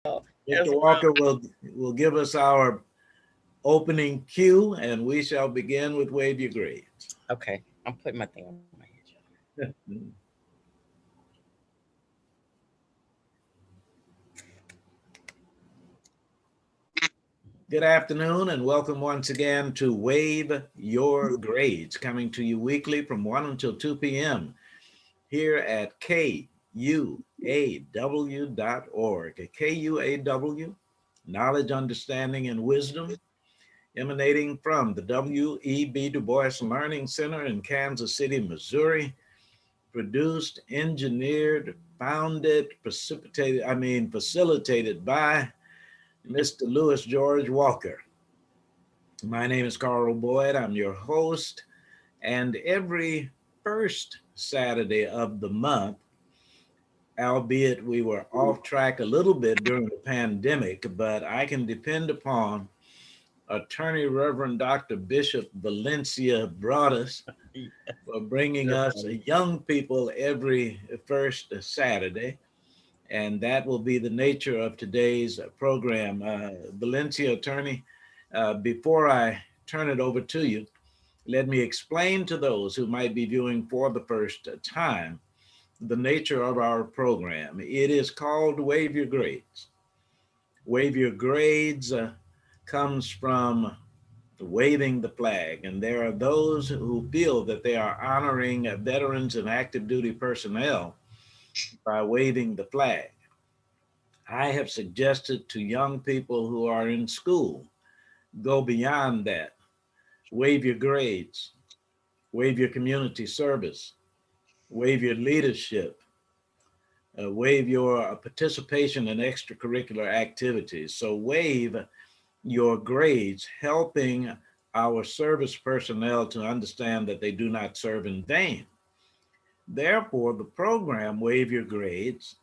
Mr. as Walker will give us our opening cue, and we shall begin with Wave Your Grades. okay. I'm putting my thing on my head. Good afternoon, and welcome once again to Wave Your Grades, coming to you weekly from 1 until 2 p.m. here at KUAW.org. KUAW, Knowledge, Understanding, and Wisdom, emanating from the W.E.B. Du Bois Learning Center in Kansas City, Missouri, produced, engineered, founded, facilitated by Mr. Louis George Walker. My name is Carl Boyd. I'm your host. And every first Saturday of the month, albeit we were off track a little bit during the pandemic, but I can depend upon Attorney Reverend Dr. Bishop Valencia Broadus for bringing us young people every first Saturday. And that will be the nature of today's program. Valencia, attorney, before I turn it over to you, let me explain to those who might be viewing for the first time the nature of our program. It is called Wave Your Grades. Wave Your Grades comes from waving the flag, and there are those who feel that they are honoring veterans and active duty personnel by waving the flag. I have suggested to young people who are in school, go beyond that. Wave your grades, wave your community service, wave your leadership, wave your participation in extracurricular activities. So wave your grades, helping our service personnel to understand that they do not serve in vain. Therefore, the program Wave Your Grades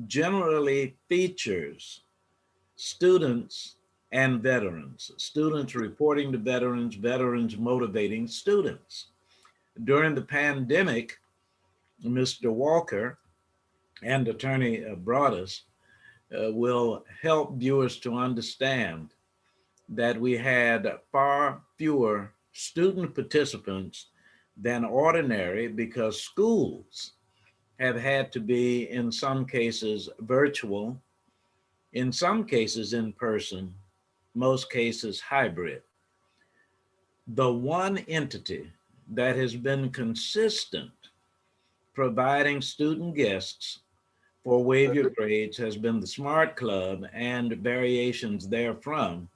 generally features students and veterans, students reporting to veterans, veterans motivating students. During the pandemic, Mr. Walker and Attorney Broadus will help viewers to understand that we had far fewer student participants than ordinary because schools have had to be, in some cases, virtual, in some cases in person, most cases hybrid. The one entity that has been consistent providing student guests for Wave Your Grades has been the Smart Club and variations therefrom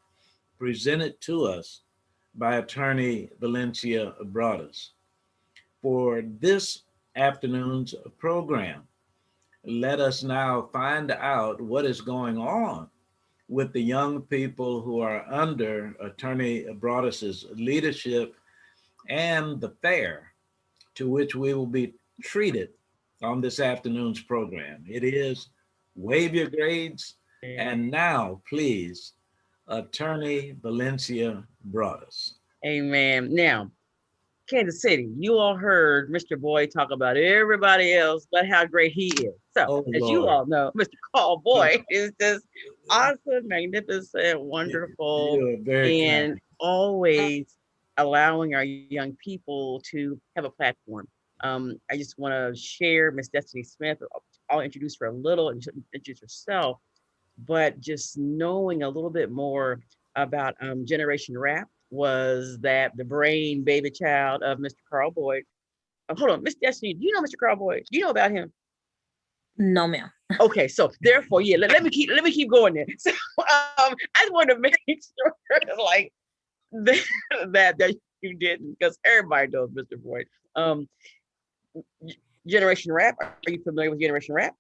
presented to us by Attorney Valencia Broadus. For this afternoon's program, let us now find out what is going on with the young people who are under Attorney Broadus's leadership and the fare to which we will be treated on this afternoon's program. It is Wave Your Grades. And now, please, Attorney Valencia Broadus. Amen. Now, Kansas City, you all heard Mr. Boyd talk about everybody else, but how great he is. So, Oh, as you Lord. all know, Mr. Carl Boyd is just awesome, magnificent, wonderful, You are very kind. and always allowing our young people to have a platform. I just want to share Miss Destiny Smith. I'll introduce her a little and introduce herself, but just knowing a little bit more about Generation Rap was that the brain baby child of Mr. Carl Boyd. Hold on, Miss Destiny, do you know Mr. Carl Boyd? Do you know about him? No, ma'am. Okay, so therefore, yeah, let me keep going there. So I just want to make sure like that you didn't, because everybody knows Mr. Boyd. Um, Generation Rap. Are you familiar with Generation Rap?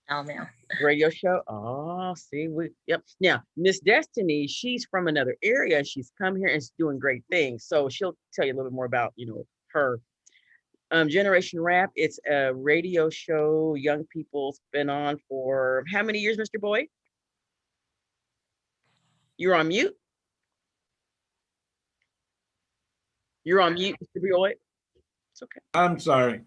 No, ma'am. Radio show. Oh, see, yep. Now, Miss Destiny, she's from another area. She's come here and is doing great things. So she'll tell you a little bit more about, her. Generation Rap, it's a radio show young people's been on for how many years, Mr. Boyd? You're on mute. You're on mute, Mr. Boyd. It's okay. I'm sorry.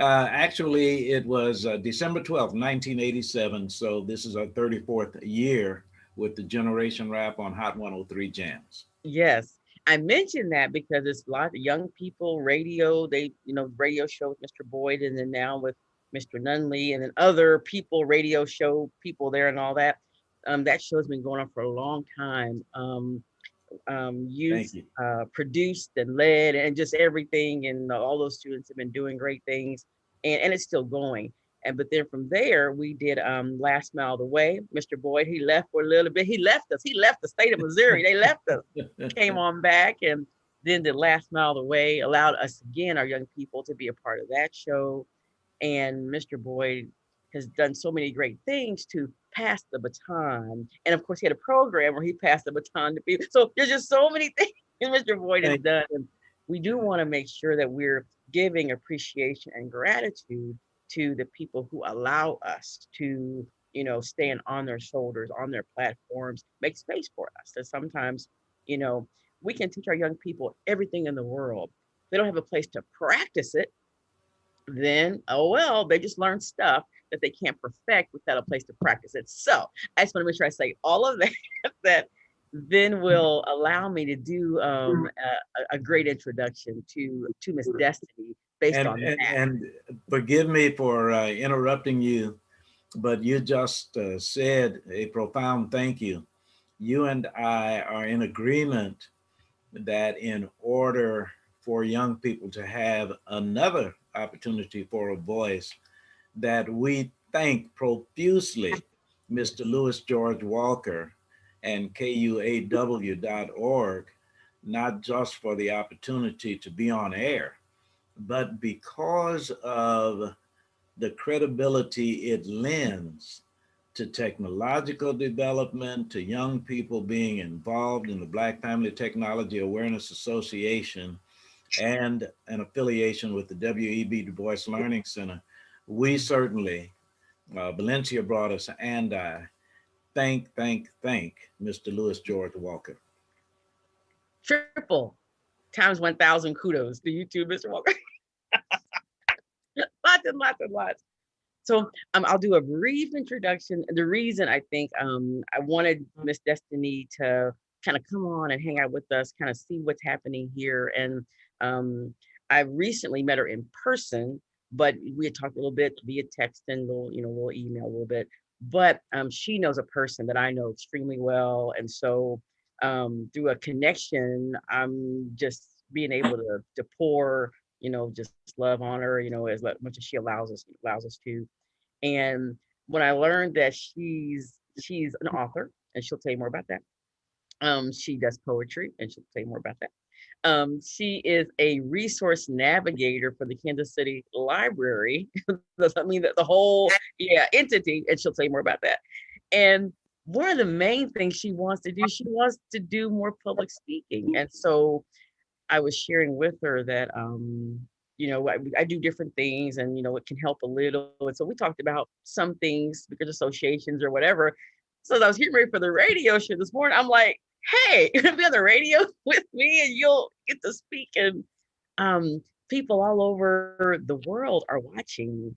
Actually, it was December 12th, 1987. So this is our 34th year with the Generation Rap on Hot 103 Jams. Yes. I mentioned that because it's a lot of young people, radio, they, radio show with Mr. Boyd, and then now with Mr. Nunley, and then other people, radio show people there and all that. That show's been going on for a long time. Youth Thank you. produced and led and just everything, and all those students have been doing great things, and it's still going. And but then from there we did Last Mile of the Way. Mr. Boyd, he left for a little bit. He left us. He left the state of Missouri. They left us. Came on back, and then the Last Mile of the Way allowed us again, our young people, to be a part of that show. And Mr. Boyd has done so many great things to pass the baton. And of course, he had a program where he passed the baton to people. So there's just so many things Mr. Boyd has Thank done. And we do want to make sure that we're giving appreciation and gratitude to the people who allow us to, stand on their shoulders, on their platforms, make space for us. And sometimes, you know, we can teach our young people everything in the world. They don't have a place to practice it, then oh well, they just learn stuff that they can't perfect without a place to practice it. So I just want to make sure I say all of that that then will allow me to do a great introduction to Miss Destiny based and on and, that. and forgive me for interrupting you, but you just said a profound thank you. You and I are in agreement that in order for young people to have another opportunity for a voice, that we thank profusely Mr. Louis George Walker and KUAW.org, not just for the opportunity to be on air, but because of the credibility it lends to technological development, to young people being involved in the Black Family Technology Awareness Association and an affiliation with the W.E.B. Du Bois Learning Center. We certainly, Valencia brought us, and I thank Mr. Louis George Walker. Triple times 1,000 kudos to you too, Mr. Walker. Lots and lots and lots. So I'll do a brief introduction. The reason I think I wanted Miss Destiny to kind of come on and hang out with us, kind of see what's happening here. And um, I recently met her in person, but we had talked a little bit via text and little email a little bit. But she knows a person that I know extremely well, and so through a connection, I'm just being able to pour just love on her, as much as she allows us to. And when I learned that she's an author, and she'll tell you more about that. She does poetry, and she'll tell you more about that. She is a resource navigator for the Kansas City Library. I mean, the whole entity, and she'll tell you more about that. And one of the main things she wants to do more public speaking. And so I was sharing with her that I do different things, and it can help a little. And so we talked about some things because associations or whatever. So as I was getting ready for the radio show this morning, I'm like, hey, you're gonna be on the radio with me and you'll get to speak. And people all over the world are watching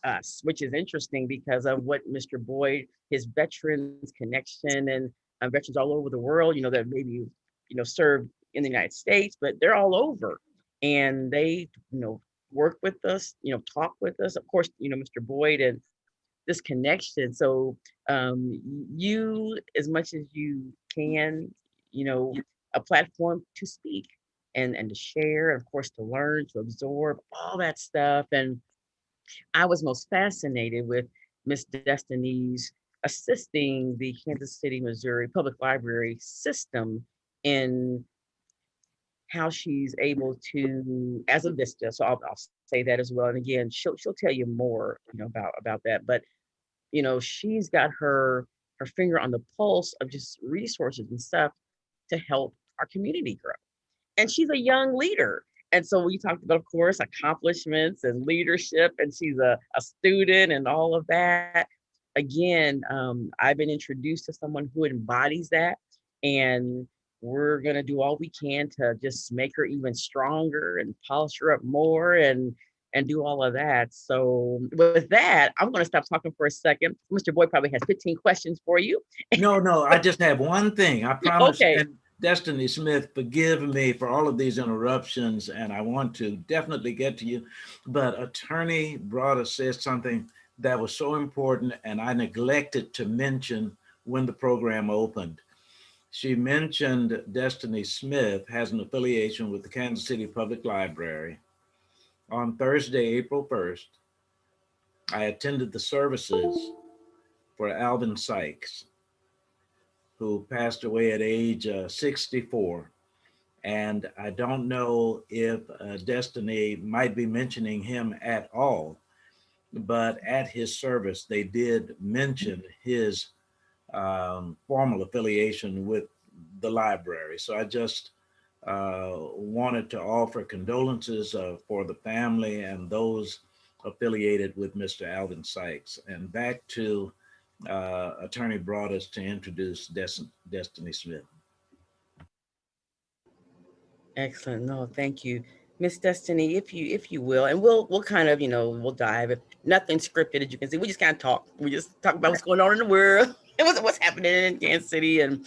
us, which is interesting because of what Mr. Boyd, his veterans connection, and veterans all over the world, that maybe served in the United States, but they're all over, and they work with us, talk with us. Of course, Mr. Boyd and this connection. So you, as much as you can, a platform to speak and to share, and of course to learn, to absorb all that stuff. And I was most fascinated with Miss Destiny's assisting the Kansas City, Missouri Public Library system in how she's able to, as a Vista. So I'll say that as well. And again, she'll tell you more, about that. But she's got her finger on the pulse of just resources and stuff to help our community grow. And she's a young leader. And so we talked about, of course, accomplishments and leadership, and she's a student and all of that. Again, I've been introduced to someone who embodies that, and we're gonna do all we can to just make her even stronger and polish her up more. And and do all of that. So with that, I'm going to stop talking for a second. Mr. Boyd probably has 15 questions for you. No, no, I just have one thing. I promise. Okay. And Destiny Smith, forgive me for all of these interruptions, and I want to definitely get to you. But Attorney Broader said something that was so important, and I neglected to mention when the program opened. She mentioned Destiny Smith has an affiliation with the Kansas City Public Library. On Thursday, April 1st, I attended the services for Alvin Sykes, who passed away at age 64. And I don't know if Destiny might be mentioning him at all, but at his service, they did mention his formal affiliation with the library. So I just wanted to offer condolences for the family and those affiliated with Mr. Alvin Sykes. And back to Attorney Broadus to introduce Destiny Smith. Excellent. No, thank you. Miss Destiny, if you will, and we'll kind of, we'll dive. Nothing scripted, as you can see. We just kind of talk. We just talk about what's going on in the world and what's happening in Kansas City. And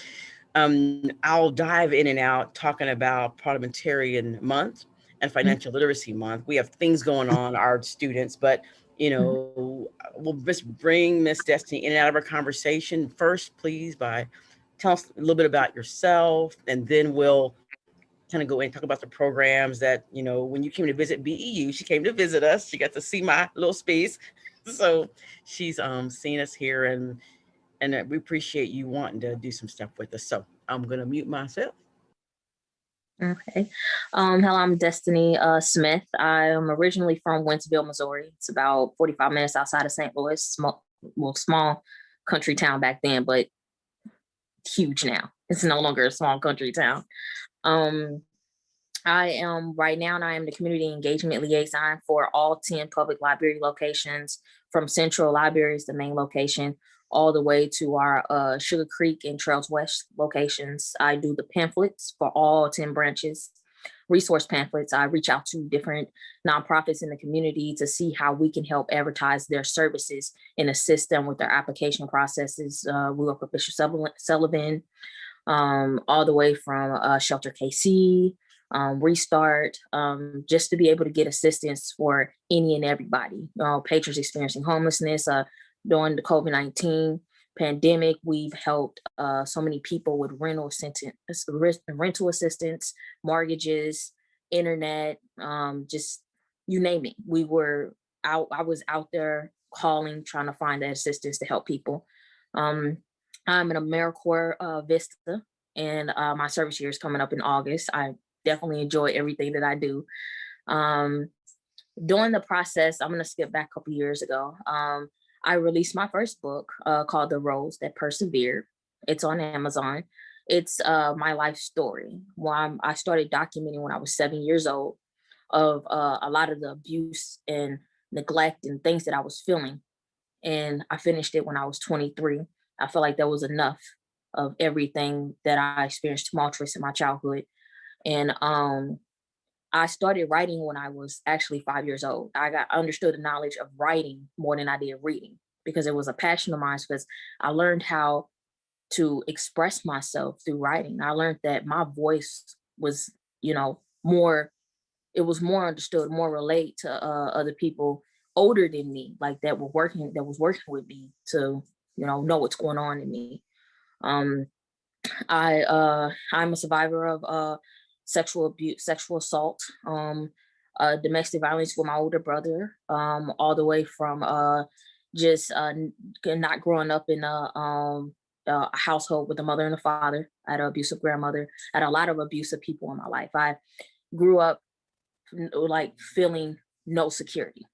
I'll dive in and out talking about Parliamentarian Month and Financial Literacy Month. We have things going on, our students, but we'll just bring Miss Destiny in and out of our conversation first, please, by tell us a little bit about yourself, and then we'll kind of go in and talk about the programs that, when you came to visit BEU, she came to visit us. She got to see my little space. So she's seen us here, and we appreciate you wanting to do some stuff with us. So I'm gonna mute myself. Okay. Hello, I'm Destiny Smith. I am originally from Wentzville, Missouri. It's about 45 minutes outside of St. Louis. Small country town back then, but huge now. It's no longer a small country town. Um, I am right now, and I am the community engagement liaison for all 10 public library locations, from Central Libraries, the main location, all the way to our Sugar Creek and Trails West locations. I do the pamphlets for all 10 branches, resource pamphlets. I reach out to different nonprofits in the community to see how we can help advertise their services and assist them with their application processes. We work with Bishop Sullivan, all the way from Shelter KC, Restart, just to be able to get assistance for any and everybody. Patrons experiencing homelessness during the COVID-19 pandemic. We've helped so many people with rental assistance, mortgages, internet, just you name it. I was out there calling, trying to find that assistance to help people. I'm an AmeriCorps Vista, and my service year is coming up in August. I definitely enjoy everything that I do. During the process, I'm going to skip back a couple years ago. I released my first book called The Rose That Persevered. It's on Amazon. It's my life story. I started documenting when I was 7 years old of a lot of the abuse and neglect and things that I was feeling. And I finished it when I was 23. I felt like that was enough of everything that I experienced tumultuous in my childhood. And I started writing when I was actually 5 years old. I understood the knowledge of writing more than I did reading, because it was a passion of mine, because I learned how to express myself through writing. I learned that my voice was, more, it was more understood, more relate to other people older than me, like that was working with me to, know what's going on in me. Um, I'm a survivor of sexual abuse, sexual assault, domestic violence with my older brother, all the way from just not growing up in a household with a mother and a father. I had an abusive grandmother. I had a lot of abusive people in my life. I grew up like feeling no security.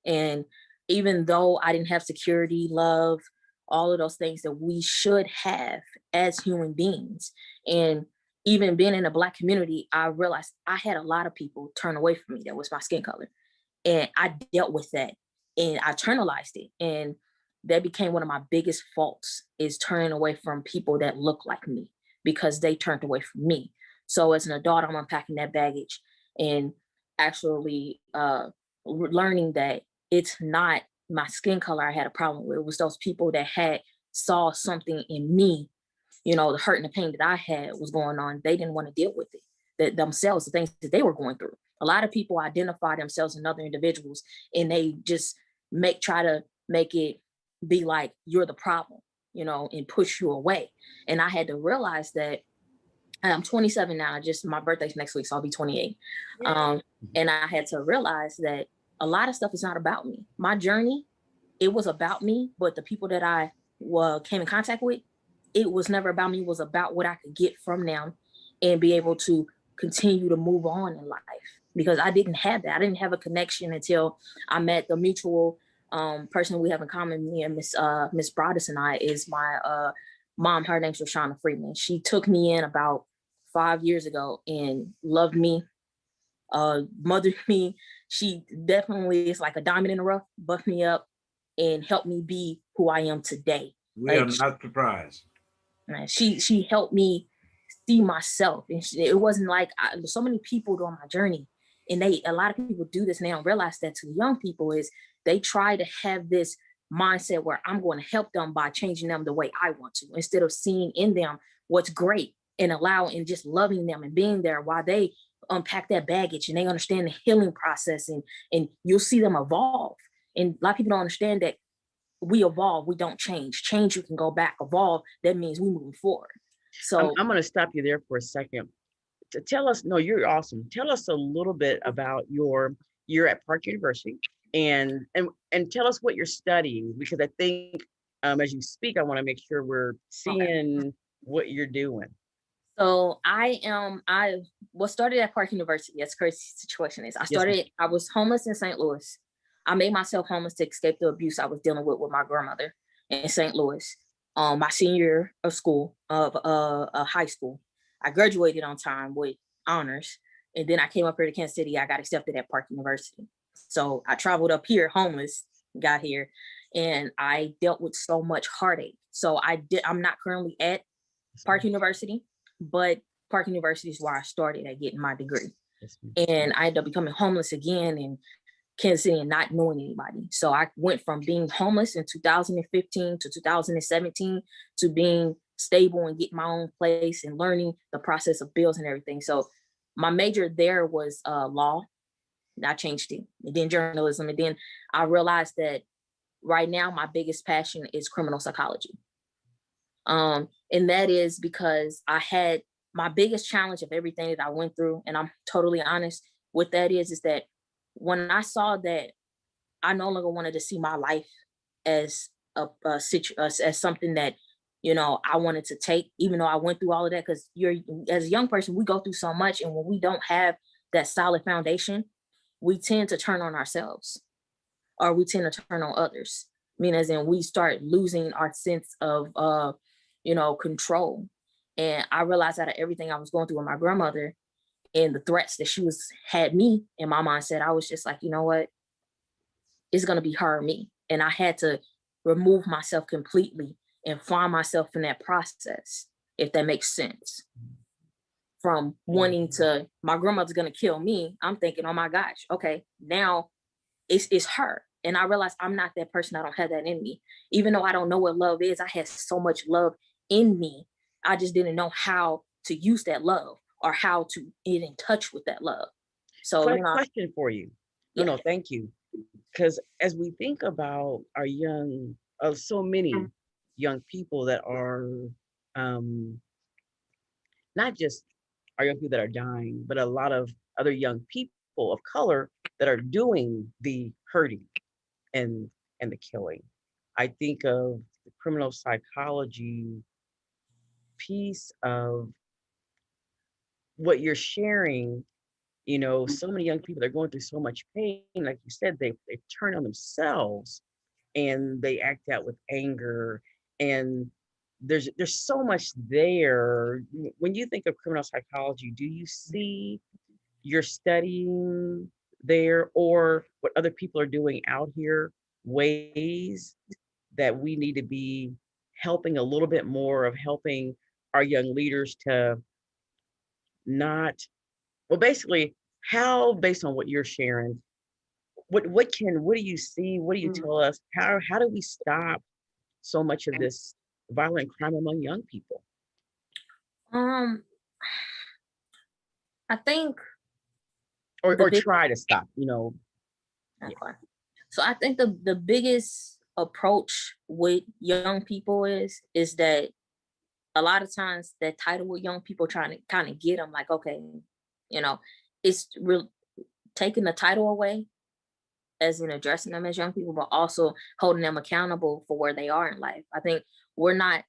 And even though I didn't have security, love, all of those things that we should have as human beings, and even being in a Black community, I realized I had a lot of people turn away from me. That was my skin color. And I dealt with that and I internalized it. And that became one of my biggest faults, is turning away from people that look like me, because they turned away from me. So as an adult, I'm unpacking that baggage and actually learning that it's not my skin color I had a problem with. It was those people that had saw something in me, the hurt and the pain that I had was going on. They didn't want to deal with it, that themselves, the things that they were going through. A lot of people identify themselves in other individuals, and they just try to make it be like you're the problem, and push you away. And I had to realize that I'm 27 now. Just my birthday's next week, so I'll be 28. And I had to realize that a lot of stuff is not about me. My journey, it was about me, but the people that I came in contact with, it was never about me. It was about what I could get from them and be able to continue to move on in life. Because I didn't have that. I didn't have a connection until I met the mutual person we have in common. Me and Miss Broadus and I is my mom. Her name's Roshana Freeman. She took me in about 5 years ago and loved me, mothered me. She definitely is like a diamond in the rough, buffed me up and helped me be who I am today. We are not surprised. She helped me see myself, and it wasn't like so many people during my journey, and a lot of people do this now and realize that to young people is they try to have this mindset where I'm going to help them by changing them the way I want to, instead of seeing in them what's great and allowing and just loving them and being there while they unpack that baggage and they understand the healing process, and you'll see them evolve. And a lot of people don't understand that we evolve, we don't change. Change, you can go back. Evolve, that means we moving forward. So I'm going to stop you there for a second to tell us. No, you're awesome. Tell us a little bit about you're at Park University, and tell us what you're studying, because I think as you speak, I want to make sure we're seeing what you're doing. So I was started at Park University. That's crazy situation is. I was homeless in St. Louis. I made myself homeless to escape the abuse I was dealing with my grandmother in St. Louis. My senior year of school, of high school. I graduated on time with honors. And then I came up here to Kansas City. I got accepted at Park University. So I traveled up here homeless, got here, and I dealt with so much heartache. So I'm not currently at Park University, but Park University is where I started at getting my degree. And I ended up becoming homeless again in Kansas City and not knowing anybody. So I went from being homeless in 2015 to 2017 to being stable and getting my own place and learning the process of bills and everything. So my major there was law. I changed it. And then journalism. And then I realized that right now my biggest passion is criminal psychology. And that is because I had my biggest challenge of everything that I went through, and I'm totally honest with that is that when I saw that I no longer wanted to see my life as as something that I wanted to take, even though I went through all of that. Because you're as a young person, we go through so much, and when we don't have that solid foundation, we tend to turn on ourselves, or we tend to turn on others. I mean, as in we start losing our sense of control. And I realized out of everything I was going through with my grandmother and the threats that she had me in my mindset, I was just like, you know what? It's gonna be her or me. And I had to remove myself completely and find myself in that process, if that makes sense. From wanting to, my grandmother's gonna kill me, I'm thinking, oh my gosh, okay, now it's her. And I realized I'm not that person. I don't have that in me. Even though I don't know what love is, I had so much love in me. I just didn't know how to use that love or how to get in touch with that love. So, Question for you. Yeah. No, thank you. Because as we think about our so many young people that are not just our young people that are dying, but a lot of other young people of color that are doing the hurting and the killing. I think of the criminal psychology piece of what you're sharing. So many young people, they're going through so much pain. Like you said, they turn on themselves and they act out with anger. And there's so much there. When you think of criminal psychology, do you see you're studying there, or what other people are doing out here, ways that we need to be helping a little bit more of helping our young leaders to not, well, basically, how, based on what you're sharing, what do you see? What do you Mm. tell us? How do we stop so much of this violent crime among young people, Um, I think the or big try to stop? You know, yeah. okay. So I think the biggest approach with young people is that a lot of times that title with young people trying to kind of get them like, okay, you know, it's real taking the title away as in addressing them as young people, but also holding them accountable for where they are in life. I think we're not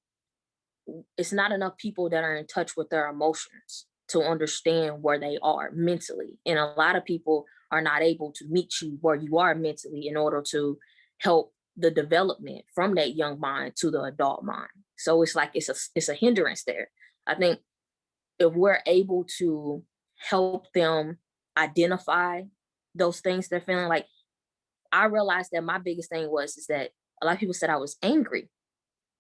it's not enough people that are in touch with their emotions to understand where they are mentally. And a lot of people are not able to meet you where you are mentally in order to help the development from that young mind to the adult mind. So it's like it's a hindrance there. I think if we're able to help them identify those things they're feeling like I realized that my biggest thing was is that a lot of people said I was angry.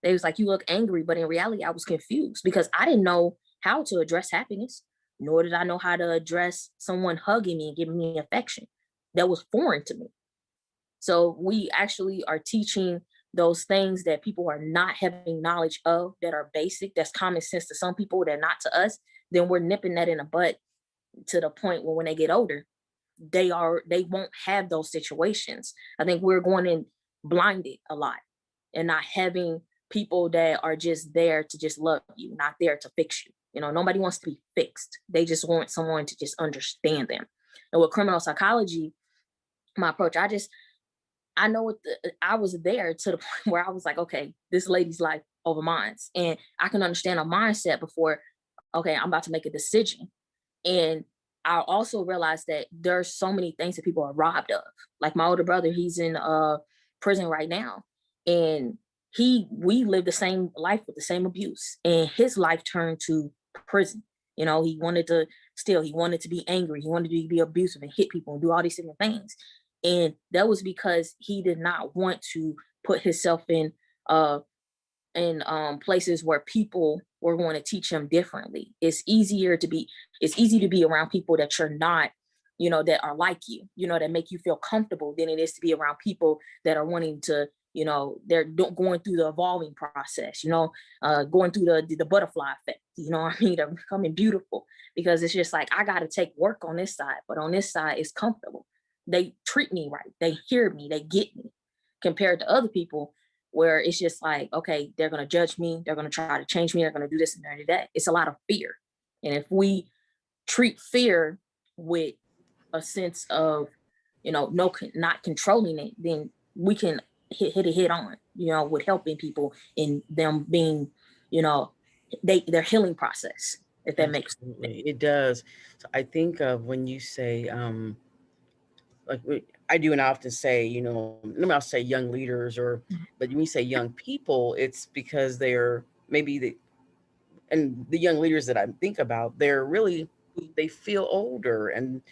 They was like, you look angry, but in reality, I was confused because I didn't know how to address happiness, nor did I know how to address someone hugging me and giving me affection. That was foreign to me. So we actually are teaching those things that people are not having knowledge of that are basic, that's common sense to some people, that not to us, then we're nipping that in the butt to the point where when they get older, they won't have those situations. I think we're going in blinded a lot and not having people that are just there to just love you, not there to fix you. You know, nobody wants to be fixed. They just want someone to just understand them. And with criminal psychology, my approach, I know I was there to the point where I was like, okay, this lady's life over mine. And I can understand a mindset before, okay, I'm about to make a decision. And I also realized that there's so many things that people are robbed of. Like my older brother, he's in prison right now. And we lived the same life with the same abuse. And his life turned to prison. You know, he wanted to steal, he wanted to be angry, he wanted to be abusive and hit people and do all these different things. And that was because he did not want to put himself uh in places where people were going to teach him differently. It's easy to be around people that you're not, you know, that are like you know, that make you feel comfortable than it is to be around people that are wanting to, you know, they're going through the evolving process, you know, going through the butterfly effect, you know what I mean? They're becoming beautiful because it's just like, I got to take work on this side, but on this side, it's comfortable. They treat me right. They hear me. They get me compared to other people where it's just like, okay, they're going to judge me. They're going to try to change me. They're going to do this and that. It's a lot of fear. And if we treat fear with a sense of, you know, no, not controlling it, then we can hit it head on, you know, with helping people in them being, you know, their healing process, if that makes sense. Absolutely, it does. So I think of when you say, I do, and I often say, you know, let me I'll say young leaders, or but when you say young people, it's because they're maybe and the young leaders that I think about, they're really they feel older, and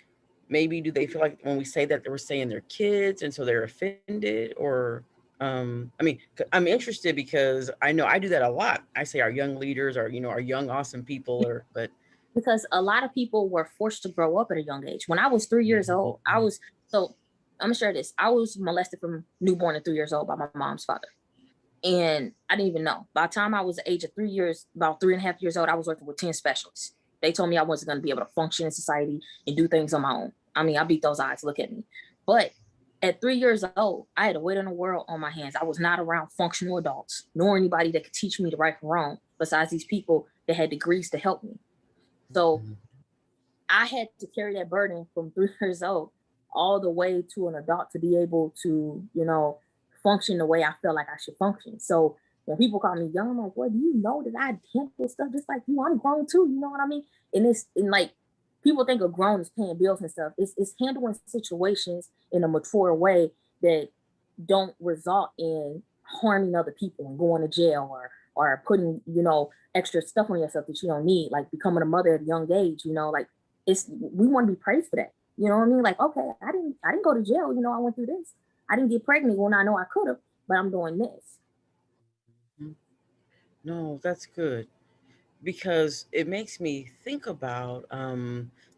maybe do they feel like when we say that we're saying they're kids, and so they're offended, or I mean, I'm interested because I know I do that a lot. I say our young leaders are, you know, our young awesome people, or but Because a lot of people were forced to grow up at a young age. When I was 3 years old, so I'm gonna share this. I was molested from newborn to 3 years old by my mom's father. And I didn't even know. By the time I was the age of 3 years, about 3.5 years old, I was working with 10 specialists. They told me I wasn't going to be able to function in society and do things on my own. I mean, I beat those odds. Look at me. But at 3 years old, I had a weight in the world on my hands. I was not around functional adults, nor anybody that could teach me the right from wrong, besides these people that had degrees to help me. So I had to carry that burden from 3 years old all the way to an adult to be able to, you know, function the way I feel like I should function. So when people call me young, I'm like, well, do you know that I handle stuff just like you? I'm grown too, you know what I mean? And it's and like people think of grown as paying bills and stuff. It's handling situations in a mature way that don't result in harming other people and going to jail or putting, you know, extra stuff on yourself that you don't need, like becoming a mother at a young age, you know, like it's we want to be praised for that. You know what I mean? Like, okay, I didn't go to jail, you know, I went through this. I didn't get pregnant when I know I could have, but I'm doing this. Mhm. No, that's good because it makes me think about,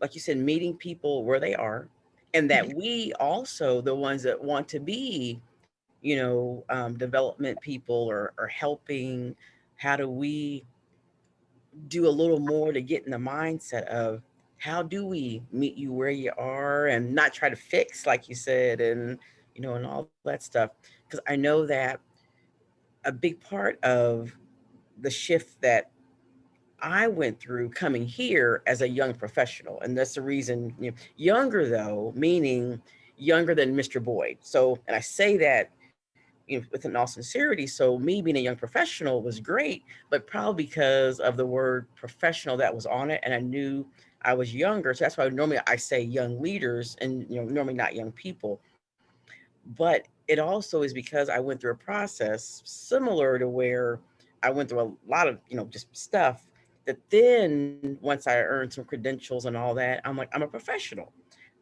like you said, meeting people where they are, and that we also the ones that want to be, development people or helping, how do we do a little more to get in the mindset of how do we meet you where you are and not try to fix, like you said, and all that stuff. Because I know that a big part of the shift that I went through coming here as a young professional, and that's the reason, younger though, meaning younger than Mr. Boyd. So, and I say that, with an all sincerity. So, me being a young professional was great, but probably because of the word professional that was on it, and I knew I was younger. So that's why normally I say young leaders, and normally not young people. But it also is because I went through a process similar to where I went through a lot of, just stuff that then once I earned some credentials and all that, I'm like, I'm a professional.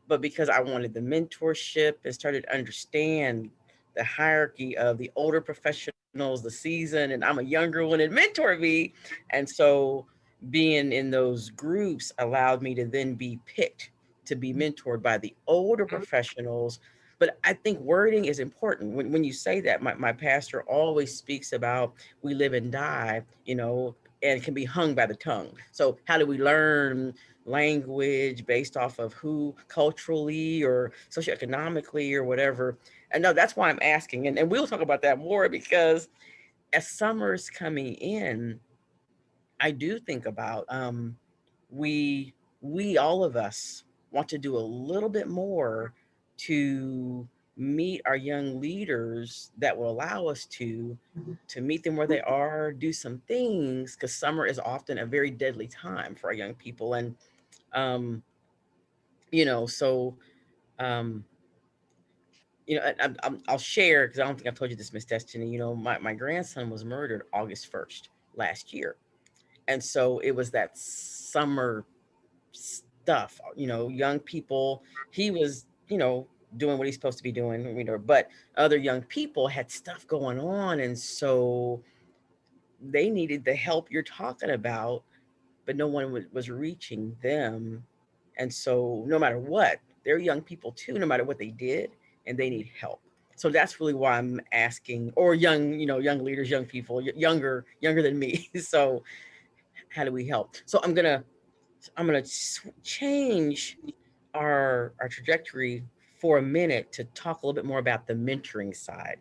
But because I wanted the mentorship and started to understand the hierarchy of the older professionals, the season, and I'm a younger one and mentor me. And so being in those groups allowed me to then be picked to be mentored by the older professionals. But I think wording is important. When you say that, my pastor always speaks about we live and die, and can be hung by the tongue. So how do we learn language based off of who culturally or socioeconomically or whatever? And no, that's why I'm asking. And we'll talk about that more because as summer's coming in, I do think about we all of us want to do a little bit more to meet our young leaders that will allow us to meet them where they are, do some things, because summer is often a very deadly time for our young people. And um, so um, I'll share because I don't think I've told you this, Miss Destiny. My grandson was murdered August 1st last year, and so it was that summer stuff. Young people. He was, doing what he's supposed to be doing. But other young people had stuff going on, and so they needed the help you're talking about, but no one was reaching them. And so, no matter what, they're young people too, no matter what they did, and they need help. So that's really why I'm asking, or young, young leaders, young people, younger than me. So how do we help? So I'm gonna change our trajectory for a minute to talk a little bit more about the mentoring side.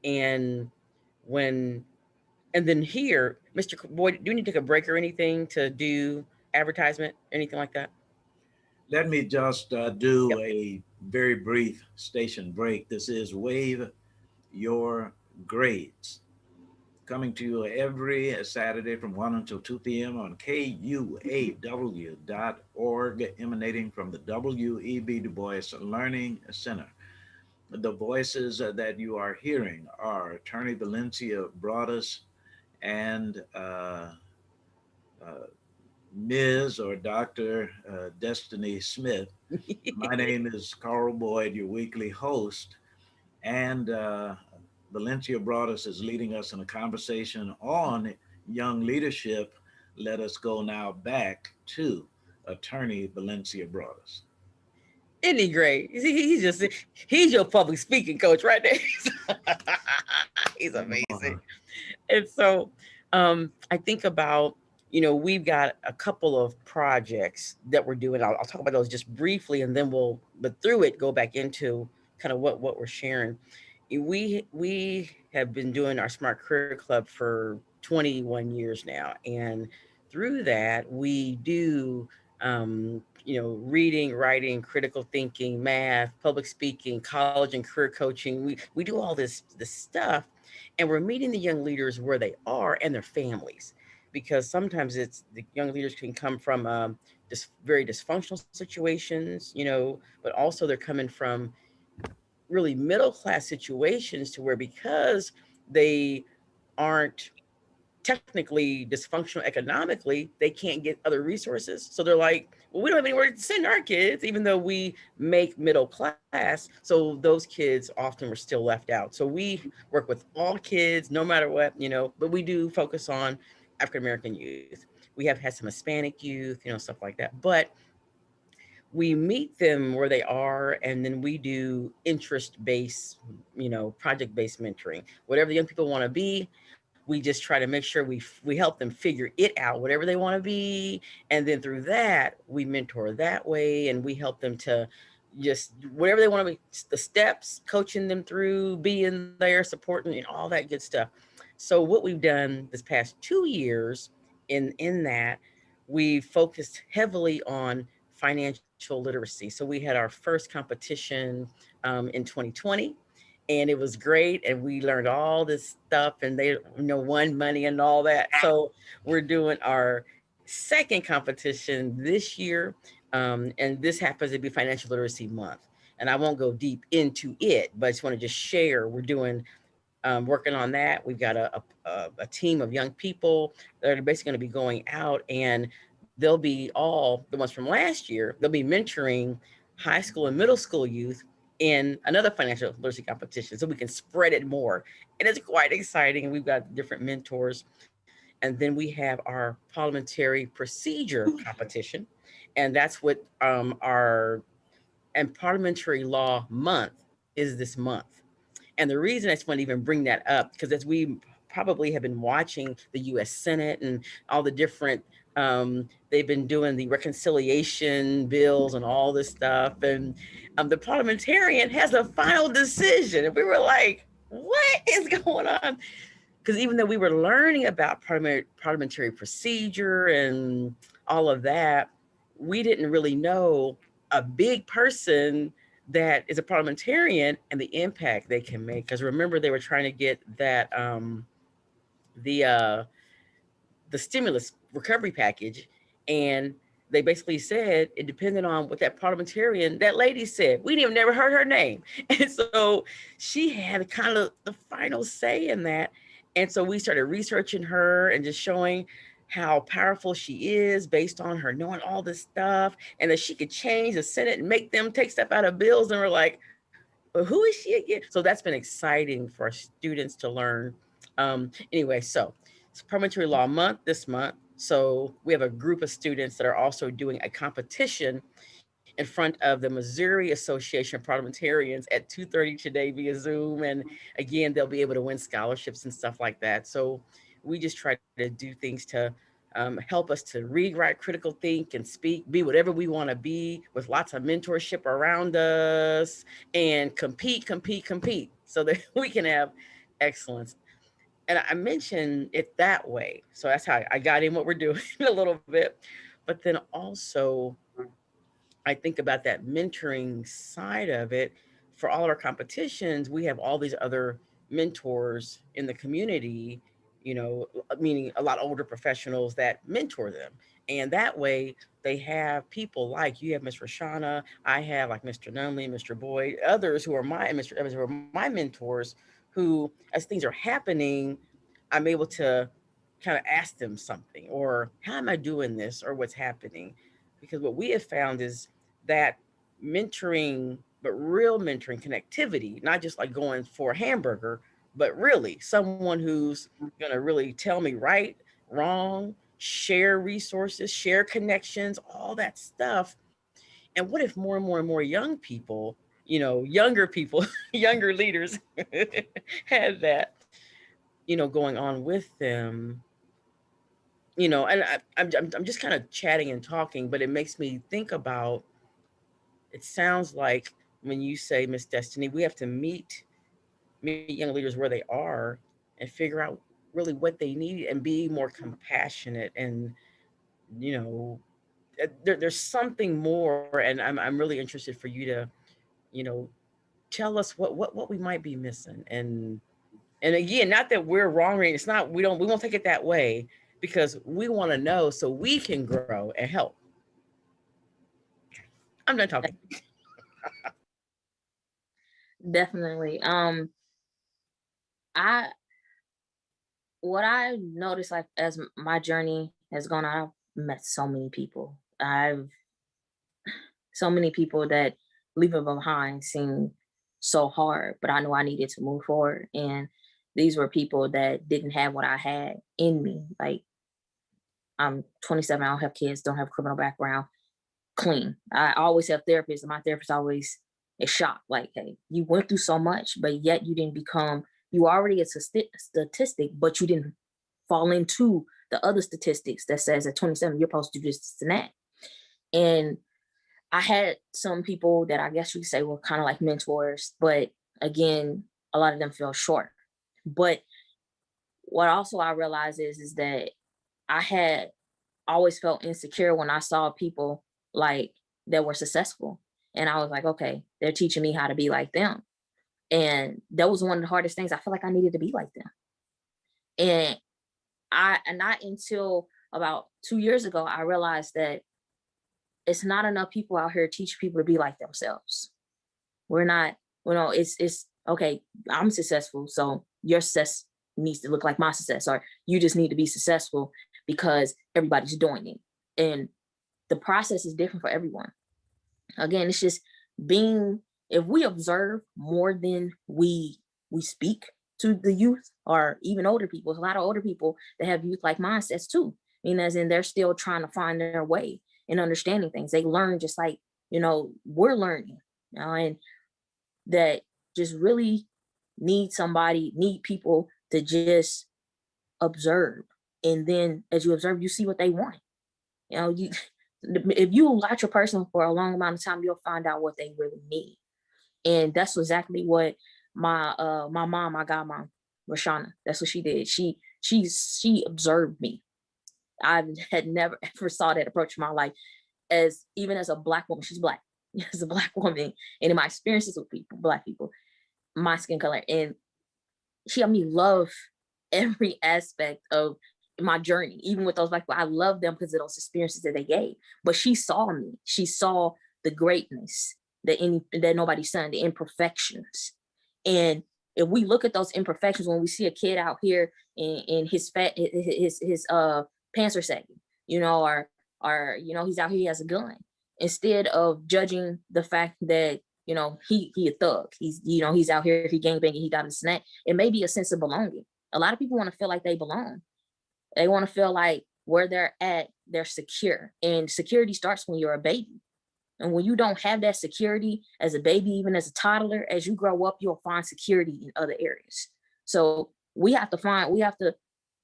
And when and then here, Mr. Boyd, do you need to take a break or anything to do advertisement, anything like that? Let me just do Yep. a very brief station break. This is Wave Your Grades, coming to you every Saturday from 1 until 2 p.m. on KUAW.org, emanating from the W.E.B. Du Bois Learning Center. The voices that you are hearing are Attorney Valencia Broadus and uh, Ms. or Dr. Destiny Smith. My name is Carl Boyd, your weekly host, and Valencia Broadus is leading us in a conversation on young leadership. Let us go now back to Attorney Valencia Broadus. Isn't he great? He's your public speaking coach right there. He's amazing. And so I think about, we've got a couple of projects that we're doing. I'll talk about those just briefly, and then but through it, go back into kind of what we're sharing. We have been doing our Smart Career Club for 21 years now, and through that, we do reading, writing, critical thinking, math, public speaking, college and career coaching. We do all this stuff, and we're meeting the young leaders where they are and their families, because sometimes it's the young leaders can come from very dysfunctional situations, but also they're coming from really middle class situations to where, because they aren't technically dysfunctional economically, they can't get other resources. So they're like, well, we don't have anywhere to send our kids, even though we make middle class. So those kids often were still left out. So we work with all kids, no matter what, but we do focus on African American youth. We have had some Hispanic youth, stuff like that. But we meet them where they are, and then we do interest-based, project-based mentoring. Whatever the young people want to be, we just try to make sure we help them figure it out, whatever they want to be, and then through that we mentor that way, and we help them to just whatever they want to be, the steps, coaching them through, being there, supporting, and all that good stuff. So what we've done this past 2 years in that, we focused heavily on financial literacy. So we had our first competition in 2020, and it was great, and we learned all this stuff, and they won money and all that. So we're doing our second competition this year, and this happens to be financial literacy month. And I won't go deep into it, but I just want to just share we're doing working on that. We've got a team of young people that are basically going to be going out, and they'll be all the ones from last year. They'll be mentoring high school and middle school youth in another financial literacy competition, so we can spread it more. And it's quite exciting. We've got different mentors, and then we have our parliamentary procedure competition, and that's what our and parliamentary law month is this month. And the reason I just want to even bring that up, because as we probably have been watching the US Senate and all the different, they've been doing the reconciliation bills and all this stuff. And the parliamentarian has a final decision. And we were like, what is going on? Because even though we were learning about parliamentary procedure and all of that, we didn't really know a big person that is a parliamentarian and the impact they can make. Because remember, they were trying to get that the uh, the stimulus recovery package, and they basically said it depended on what that parliamentarian, that lady said. We didn't even never heard her name, and so she had kind of the final say in that. And so we started researching her and just showing how powerful she is based on her knowing all this stuff, and that she could change the Senate and make them take stuff out of bills. And we're like, well, who is she again? So that's been exciting for our students to learn. Anyway, so it's Parliamentary Law Month this month. So we have a group of students that are also doing a competition in front of the Missouri Association of Parliamentarians at 2:30 today via Zoom. And again, they'll be able to win scholarships and stuff like that. So we just try to do things to help us to read, write, critical think, and speak, be whatever we want to be, with lots of mentorship around us, and compete, so that we can have excellence. And I mentioned it that way. So that's how I got in what we're doing a little bit. But then also, I think about that mentoring side of it. For all of our competitions, we have all these other mentors in the community, meaning a lot older professionals that mentor them. And that way they have people like you have Miss Rashana, I have like Mr. Nunley, Mr. Boyd, others who are my and Mr. Evans who are my mentors, who, as things are happening, I'm able to kind of ask them something, or how am I doing this, or what's happening. Because what we have found is that mentoring, but real mentoring connectivity, not just like going for a hamburger, but really someone who's going to really tell me right, wrong, share resources, share connections, all that stuff. And what if more and more and more young people, younger people, younger leaders had that, going on with them, and I'm just kind of chatting and talking, but it makes me think about, it sounds like when you say, Miss Destiny, we have to meet young leaders where they are and figure out really what they need and be more compassionate. And you know there's something more, and I'm really interested for you to you know tell us what we might be missing. And again, not that we're wrong, right? It's not, we won't take it that way, because we want to know so we can grow and help. I'm done talking. Definitely. I what I noticed, like, as my journey has gone on, I've met so many people. I've so many people that leaving behind seemed so hard, but I knew I needed to move forward. And these were people that didn't have what I had in me. Like, I'm 27, I don't have kids, don't have criminal background. clean. I always have therapists, and my therapist always is shocked. Like, hey, you went through so much, but yet you didn't become, you already a statistic, but you didn't fall into the other statistics that says at 27, you're supposed to do this and that. And I had some people that I guess you could say were kind of like mentors, but again, a lot of them fell short. But what also I realized is that I had always felt insecure when I saw people like that were successful. And I was like, okay, they're teaching me how to be like them. And that was one of the hardest things. I feel like I needed to be like them. And not until about 2 years ago, I realized that it's not enough people out here teaching people to be like themselves. We're not, it's okay, I'm successful, so your success needs to look like my success, or you just need to be successful because everybody's doing it. And the process is different for everyone. Again, it's just being, if we observe more than we speak to the youth or even older people, there's a lot of older people that have youth like mindsets too. I mean, as in they're still trying to find their way in understanding things. They learn just like, we're learning, and that just really need people to just observe. And then as you observe, you see what they want. You if you watch a person for a long amount of time, you'll find out what they really need. And that's exactly what my mom, my godmom, Rashana, that's what she did. She observed me. I had never ever saw that approach in my life, as even as a Black woman. She's Black. As a Black woman, and in my experiences with people, Black people, my skin color, and she helped me love every aspect of my journey, even with those Black people. I love them because of those experiences that they gave. But she saw me. She saw the greatness that nobody saw, the imperfections. And if we look at those imperfections, when we see a kid out here in his pants are sagging, or he's out here, he has a gun, instead of judging the fact that he a thug, he's out here, he gangbanging, he got a snack, it may be a sense of belonging. A lot of people want to feel like they belong. They want to feel like where they're at, they're secure. And security starts when you're a baby. And when you don't have that security as a baby, even as a toddler, as you grow up, you'll find security in other areas. So we have to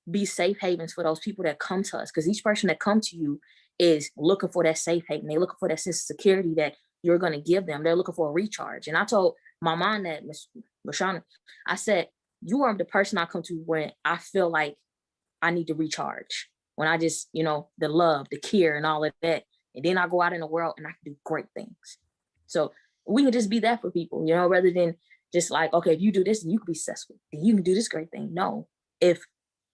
be safe havens for those people that come to us, because each person that come to you is looking for that safe haven. They're looking for that sense of security that you're going to give them. They're looking for a recharge. And I told my mom that, Miss Rashana, I said, you are the person I come to when I feel like I need to recharge, when I just, the love, the care, and all of that. And then I go out in the world and I can do great things. So we can just be that for people, rather than just like, okay, if you do this, and you can be successful, then you can do this great thing. No, if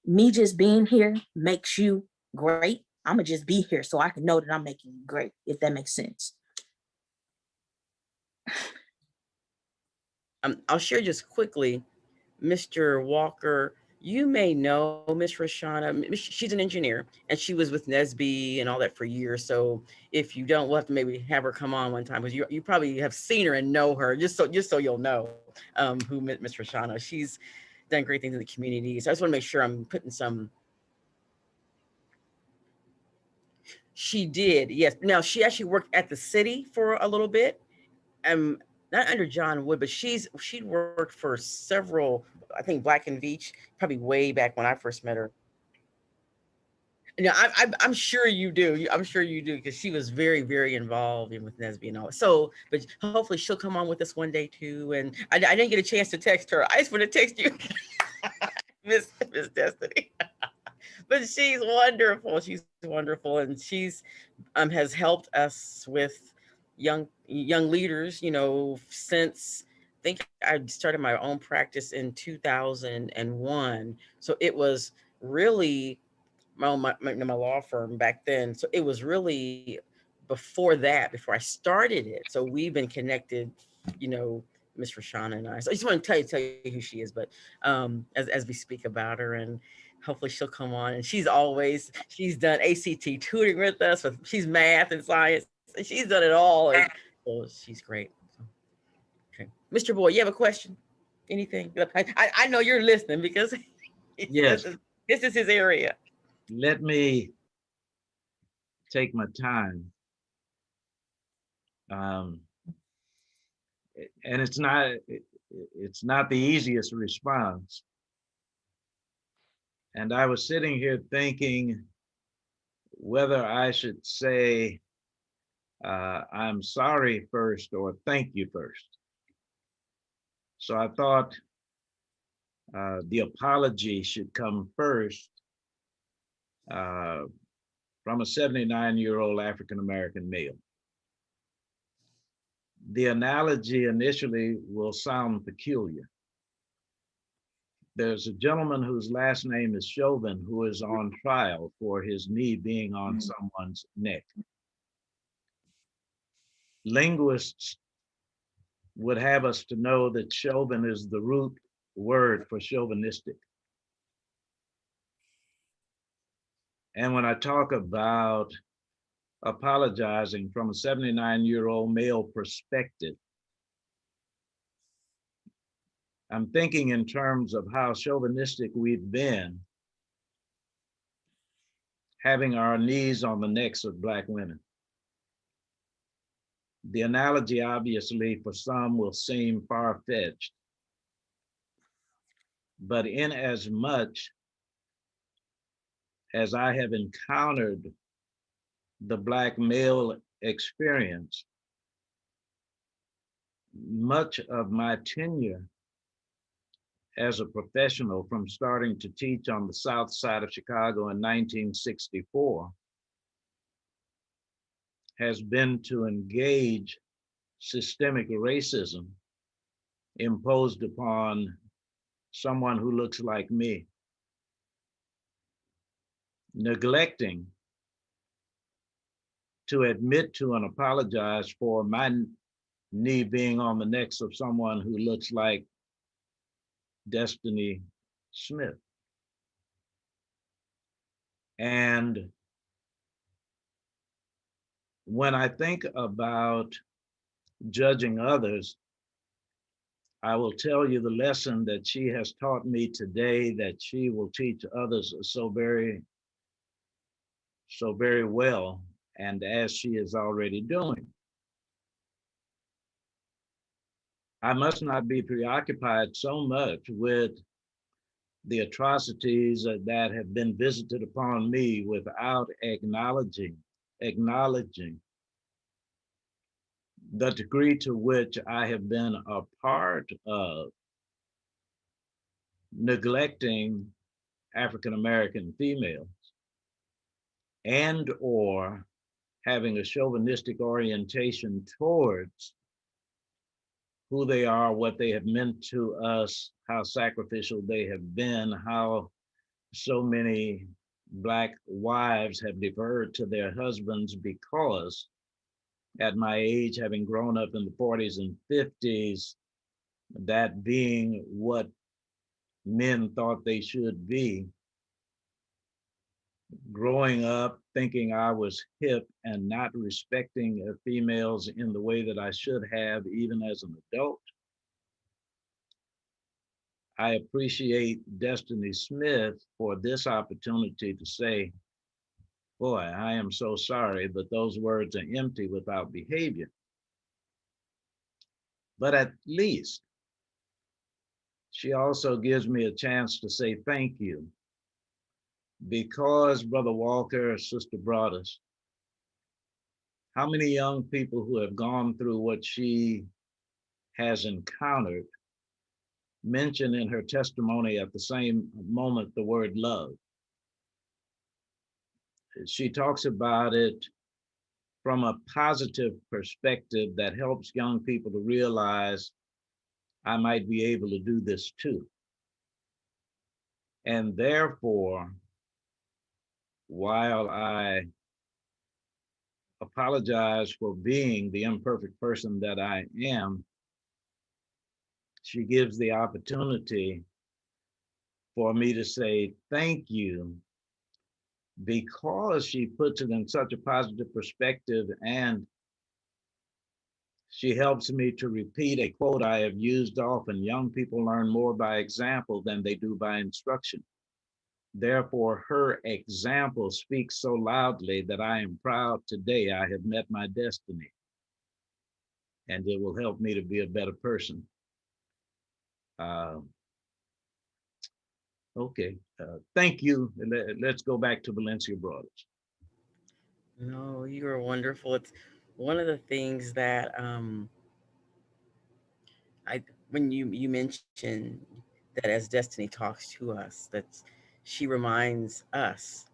me just being here makes you great, I'm gonna just be here so I can know that I'm making you great, if that makes sense. I'll share just quickly, Mr. Walker. You may know Miss Rashana. She's an engineer, and she was with Nesby and all that for years. So if you don't, we'll have to maybe have her come on one time, because you probably have seen her and know her. Just so you'll know who Miss Rashana. She's done great things in the community. So I just want to make sure I'm putting some. She did, yes. Now she actually worked at the city for a little bit. Not under John Wood, but she'd worked for several, I think Black and Veatch, probably way back when I first met her. No, I'm sure you do. I'm sure you do, because she was very, very involved in with Nesby and all. So, but hopefully she'll come on with us one day too. And I didn't get a chance to text her. I just want to text you, Miss Destiny. But she's wonderful. She's wonderful, and she's has helped us with young leaders. Since I think I started my own practice in 2001. So it was really my law firm back then. So it was really before that, before I started it. So we've been connected, you know, Miss Rashana and I. So I just want to tell you who she is, but as we speak about her, and hopefully she'll come on. And she's done ACT tutoring with us. She's math and science. And she's done it all. And so she's great. So, okay, Mr. Boyd, you have a question? Anything? I know you're listening, because Yes. this is his area. Let me take my time Um, and it's not the easiest response. And I was sitting here thinking whether I should say I'm sorry first or thank you first. So I thought the apology should come first uh, from a 79-year-old African American male. The analogy initially will sound peculiar. There's a gentleman whose last name is Chauvin who is on trial for his knee being on someone's neck. Linguists would have us to know that Chauvin is the root word for chauvinistic. And when I talk about apologizing from a 79-year-old male perspective, I'm thinking in terms of how chauvinistic we've been, having our knees on the necks of Black women. The analogy, obviously, for some will seem far-fetched, but in as much as I have encountered the Black male experience, much of my tenure as a professional, from starting to teach on the South Side of Chicago in 1964, has been to engage systemic racism imposed upon someone who looks like me, neglecting to admit to and apologize for my knee being on the necks of someone who looks like Destiny Smith. And when I think about judging others, I will tell you the lesson that she has taught me today that she will teach others so very well, and as she is already doing. I must not be preoccupied so much with the atrocities that have been visited upon me without acknowledging the degree to which I have been a part of neglecting African American females and or having a chauvinistic orientation towards who they are, what they have meant to us, how sacrificial they have been, how so many Black wives have deferred to their husbands because at my age, having grown up in the 40s and 50s, that being what men thought they should be, growing up thinking I was hip and not respecting females in the way that I should have, even as an adult. I appreciate Destiny Smith for this opportunity to say, boy, I am so sorry, but those words are empty without behavior. But at least she also gives me a chance to say thank you because, Brother Walker, Sister Broadus, how many young people who have gone through what she has encountered mention in her testimony at the same moment the word love. She talks about it from a positive perspective that helps young people to realize I might be able to do this too. And therefore, while I apologize for being the imperfect person that I am, she gives the opportunity for me to say thank you because she puts it in such a positive perspective, and she helps me to repeat a quote I have used often: young people learn more by example than they do by instruction. Therefore, her example speaks so loudly that I am proud today I have met my destiny. and it will help me to be a better person. Uh, okay, thank you. Let's go back to Valencia Brothers. No, you are wonderful. It's one of the things that I when you mentioned that as Destiny talks to us, that she reminds us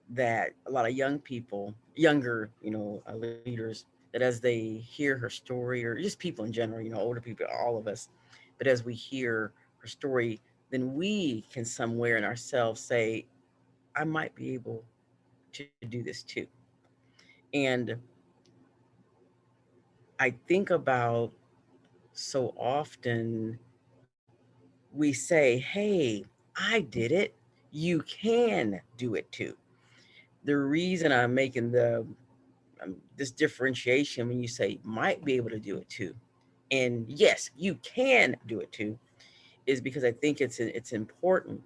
that a lot of young people, younger, leaders, that as they hear her story, or just people in general, older people, all of us, but as we hear her story, then we can somewhere in ourselves say, I might be able to do this too. And I think about so often we say, hey, I did it. You can do it too. The reason I'm making this differentiation when you say might be able to do it too, and yes, you can do it too, is because I think it's important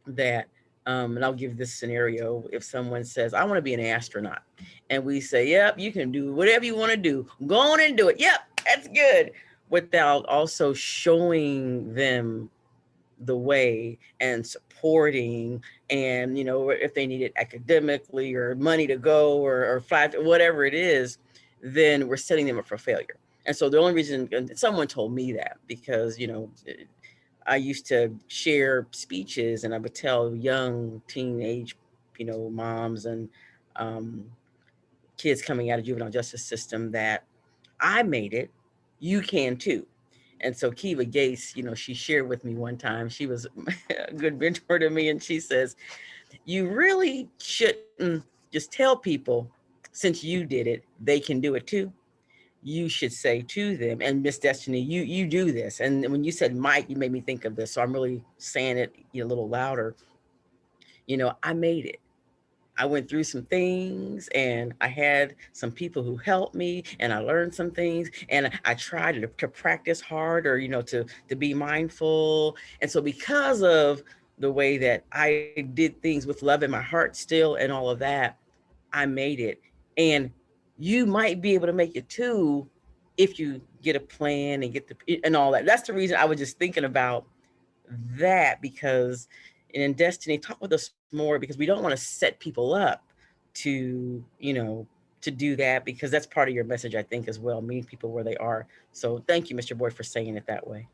that and I'll give this scenario. If someone says, I want to be an astronaut, and we say, yep, you can do whatever you want to do, go on and do it, yep, that's good, without also showing them the way and supporting, and if they need it academically or money to go, or fly, whatever it is, then we're setting them up for failure. And so the only reason, and someone told me that because I used to share speeches, and I would tell young teenage moms and um, kids coming out of juvenile justice system that I made it, you can too. And so Kiva Gates, she shared with me one time, she was a good mentor to me, and she says, you really shouldn't just tell people, since you did it, they can do it too. You should say to them, and Miss Destiny, you do this. And when you said Mike, you made me think of this. So I'm really saying it a little louder. I made it. I went through some things, and I had some people who helped me, and I learned some things, and I tried to practice hard, or to be mindful. And so because of the way that I did things with love in my heart still and all of that, I made it. And you might be able to make it too if you get a plan and get the and all that. That's the reason I was just thinking about that, because in Destiny, talk with us more, because we don't want to set people up to to do that, because that's part of your message, I think, as well, meeting people where they are. So thank you, Mr. Boyd, for saying it that way.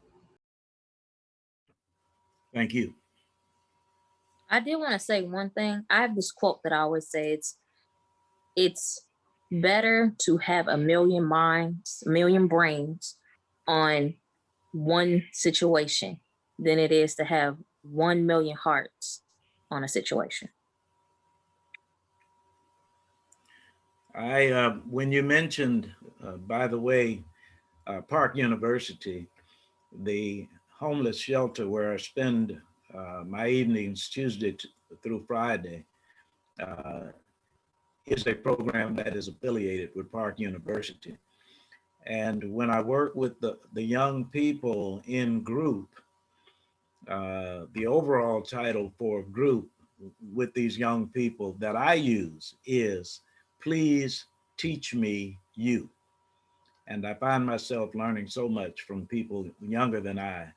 Thank you. I did want to say one thing. I have this quote that I always say, it's better to have a million minds, a million brains on one situation than it is to have 1 million hearts on a situation. When you mentioned, by the way, Park University, the homeless shelter where I spend my evenings through Friday, uh, is a program that is affiliated with Park University. And when I work with the young people in group, the overall title for group with these young people that I use is Please Teach Me You. And I find myself learning so much from people younger than I.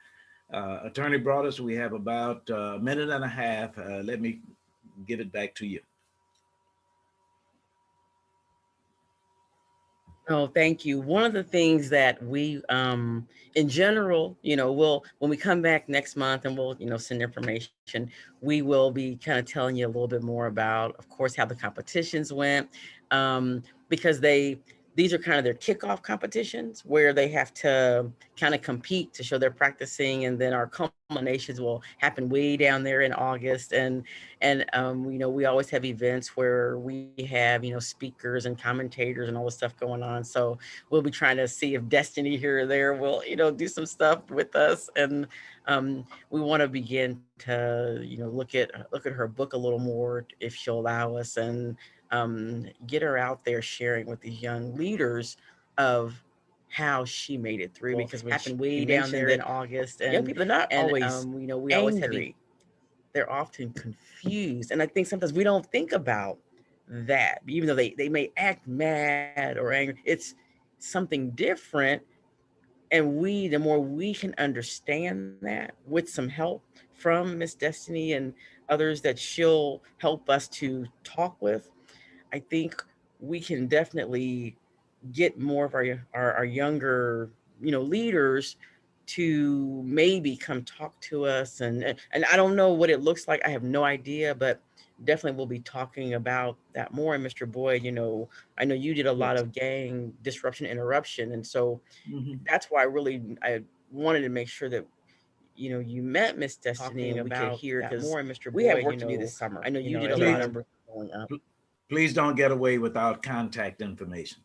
Attorney Broadus, we have about a minute and a half. Let me give it back to you. Oh, thank you. One of the things that we, in general, when we come back next month and we'll, send information, we will be kind of telling you a little bit more about, of course, how the competitions went, because these are kind of their kickoff competitions where they have to kind of compete to show they're practicing, and then our culminations will happen way down there in August, and we always have events where we have speakers and commentators and all this stuff going on. So we'll be trying to see if Destiny here or there will do some stuff with us, and we want to begin to look at her book a little more if she'll allow us, and get her out there sharing with these young leaders of how she made it through, because when Happened she way down mentioned there that in August, young and people are not always we always have angry. they're often confused. And I think sometimes we don't think about that, even though they may act mad or angry. something different, and the more we can understand that with some help from Miss Destiny and others that she'll help us to talk with, I think we can definitely get more of our younger, leaders to maybe come talk to us. And I don't know what it looks like. I have no idea, but definitely we'll be talking about that more. And Mr. Boyd, I know you did a lot Yes. of gang disruption interruption. And so Mhm. that's why I wanted to make sure that you met Miss Destiny and we could hear, because we have work to do this summer. I know you did a lot Please, of numbers going up. please don't get away without contact information.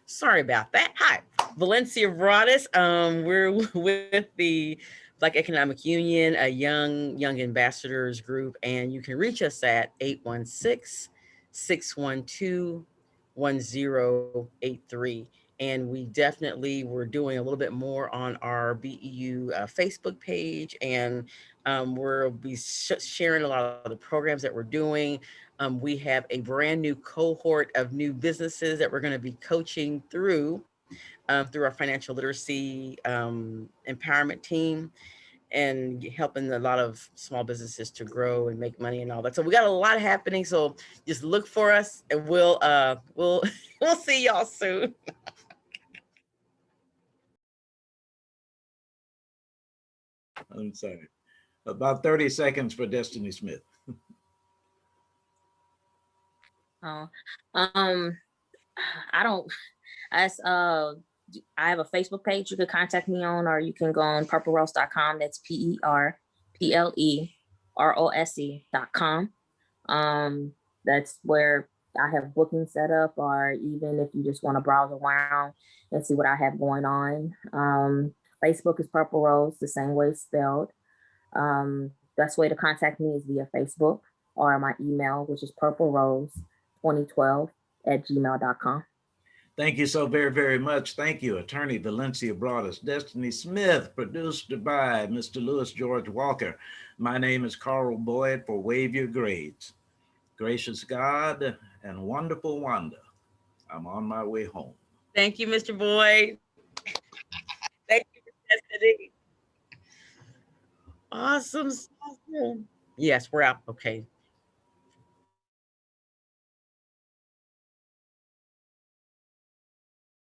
Sorry about that. Hi, Valencia Broadus. We're with the Black Economic Union, a young ambassadors group, and you can reach us at 816-612-1083. And we definitely we're doing a little bit more on our BEU Facebook page, and we'll be sharing a lot of the programs that we're doing. We have a brand new cohort of new businesses that we're going to be coaching through our financial literacy empowerment team, and helping a lot of small businesses to grow and make money and all that. So we got a lot happening. So just look for us, and we'll we'll see y'all soon. I'm sorry. About 30 seconds for Destiny Smith. Oh, um, I don't. As I have a Facebook page you could contact me on, or you can go on purpleroast.com. That's PERPLEROSE.com. That's where I have bookings set up, or even if you just want to browse around and see what I have going on. Facebook is Purple Rose, the same way it's spelled. Best way to contact me is via Facebook or my email, which is purplerose2012@gmail.com. Thank you so very, very much. Thank you, Attorney Valencia Broadus. Destiny Smith, produced by Mr. Lewis George Walker. My name is Carl Boyd for Wave Your Grades. Gracious God and wonderful Wanda, I'm on my way home. Thank you, Mr. Boyd. Thank you, Destiny. Awesome. Awesome. Yes, we're out. Okay.